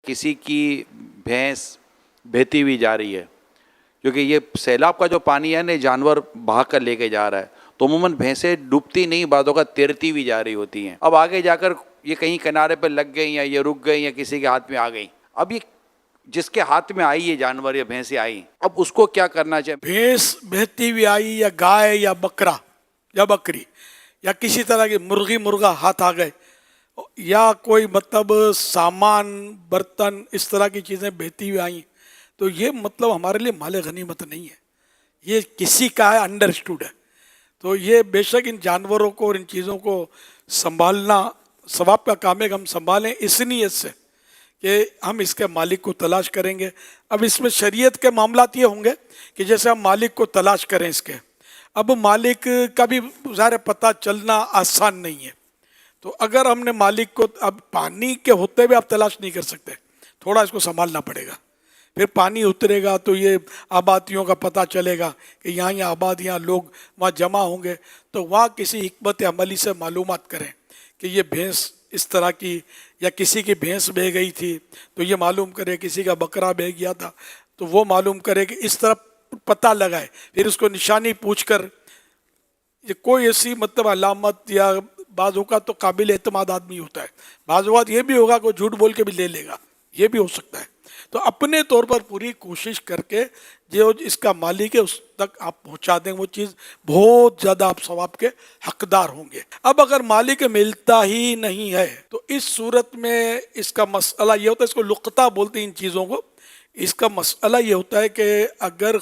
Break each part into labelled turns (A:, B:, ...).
A: کسی کی بھینس بہتی ہوئی جا رہی ہے، کیونکہ یہ سیلاب کا جو پانی ہے نا جانور بہا کر لے کے جا رہا ہے، تو عموماً بھینسیں ڈوبتی نہیں، بعضوں کا تیرتی ہوئی جا رہی ہوتی ہیں. اب آگے جا کر یہ کہیں کنارے پہ لگ گئی یا یہ رک گئی یا کسی کے ہاتھ میں آ گئی. اب یہ جس کے ہاتھ میں آئی یہ جانور یا بھینسیں آئی، اب اس کو کیا کرنا چاہیے؟
B: بھینس بہتی ہوئی آئی یا گائے یا بکرا یا بکری یا کسی طرح کی مرغی مرغا ہاتھ آ گئے یا کوئی مطلب سامان برتن اس طرح کی چیزیں بہتی ہوئی آئیں، تو یہ مطلب ہمارے لیے مال غنیمت نہیں ہے، یہ کسی کا ہے، انڈرسٹوڈ ہے. تو یہ بے شک ان جانوروں کو اور ان چیزوں کو سنبھالنا ثواب کا کام ہے کہ ہم سنبھالیں اس نیت سے کہ ہم اس کے مالک کو تلاش کریں گے. اب اس میں شریعت کے معاملات یہ ہوں گے کہ جیسے ہم مالک کو تلاش کریں اس کے، اب مالک کا بھی ظاہر پتہ چلنا آسان نہیں ہے. تو اگر ہم نے مالک کو، اب پانی کے ہوتے ہوئے آپ تلاش نہیں کر سکتے، تھوڑا اس کو سنبھالنا پڑے گا. پھر پانی اترے گا تو یہ آبادیوں کا پتہ چلے گا کہ یہاں آبادیاں، لوگ وہاں جمع ہوں گے، تو وہاں کسی حکمت عملی سے معلومات کریں کہ یہ بھینس اس طرح کی، یا کسی کی بھینس بہہ گئی تھی تو یہ معلوم کرے، کسی کا بکرا بہہ گیا تھا تو وہ معلوم کرے، کہ اس طرح پتہ لگائے. پھر اس کو نشانی پوچھ کر یہ کوئی ایسی مطلب علامت، یا بعض اوقات تو قابل اعتماد آدمی ہوتا ہے، بعض اوقات یہ بھی ہوگا کہ جھوٹ بول کے بھی لے لے گا، یہ بھی ہو سکتا ہے. تو اپنے طور پر پوری کوشش کر کے جو اس کا مالک ہے اس تک آپ پہنچا دیں وہ چیز، بہت زیادہ آپ ثواب کے حقدار ہوں گے. اب اگر مالک ملتا ہی نہیں ہے تو اس صورت میں اس کا مسئلہ یہ ہوتا ہے، اس کو لقطہ بولتے ہیں ان چیزوں کو. اس کا مسئلہ یہ ہوتا ہے کہ اگر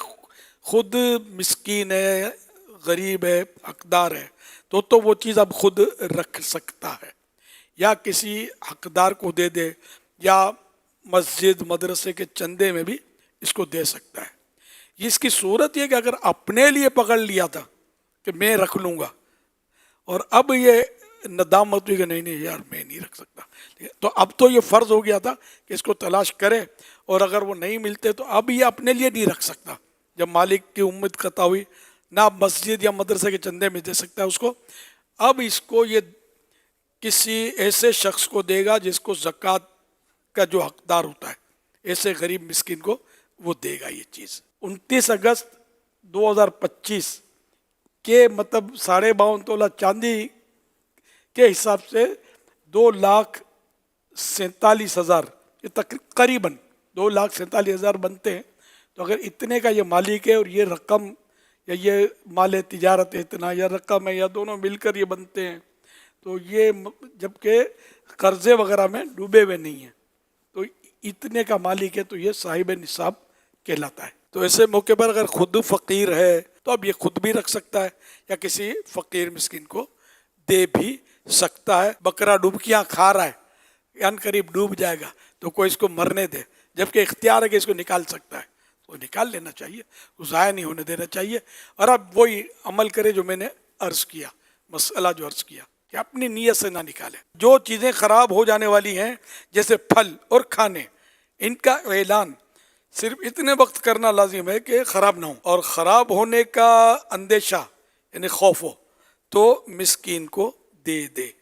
B: خود مسکین ہے، غریب ہے، حقدار ہے، تو وہ چیز اب خود رکھ سکتا ہے، یا کسی حقدار کو دے دے، یا مسجد مدرسے کے چندے میں بھی اس کو دے سکتا ہے. اس کی صورت یہ کہ اگر اپنے لیے پکڑ لیا تھا کہ میں رکھ لوں گا، اور اب یہ ندامت ہوئی کہ نہیں یار میں نہیں رکھ سکتا، تو اب تو یہ فرض ہو گیا تھا کہ اس کو تلاش کرے، اور اگر وہ نہیں ملتے تو اب یہ اپنے لیے نہیں رکھ سکتا. جب مالک کی امید قطع ہوئی، نہ مسجد یا مدرسے کے چندے میں دے سکتا ہے اس کو، اب اس کو یہ کسی ایسے شخص کو دے گا جس کو زکوٰۃ کا جو حقدار ہوتا ہے، ایسے غریب مسکین کو وہ دے گا یہ چیز. 29 اگست 2025 کے مطلب 52.5 تولہ چاندی کے حساب سے 2,47,000، یہ تقریباً 2,47,000 بنتے ہیں. تو اگر اتنے کا یہ مالک ہے اور یہ رقم یا یہ مال تجارت اتنا یا رقم ہے یا دونوں مل کر یہ بنتے ہیں، تو یہ جبکہ قرضے وغیرہ میں ڈوبے ہوئے نہیں ہیں، تو اتنے کا مالک ہے تو یہ صاحب نصاب کہلاتا ہے. تو ایسے موقع پر اگر خود فقیر ہے تو اب یہ خود بھی رکھ سکتا ہے یا کسی فقیر مسکین کو دے بھی سکتا ہے. بکرا ڈبکیاں کھا رہا ہے، ان قریب ڈوب جائے گا، تو کوئی اس کو مرنے دے، جبکہ اختیار ہے کہ اس کو نکال سکتا ہے، تو نکال لینا چاہیے، ضائع نہیں ہونے دینا چاہیے. اور اب وہی عمل کرے جو میں نے عرض کیا، مسئلہ جو عرض کیا کہ اپنی نیت سے نہ نکالے. جو چیزیں خراب ہو جانے والی ہیں جیسے پھل اور کھانے، ان کا اعلان صرف اتنے وقت کرنا لازم ہے کہ خراب نہ ہو، اور خراب ہونے کا اندیشہ یعنی خوف ہو تو مسکین کو دے دے.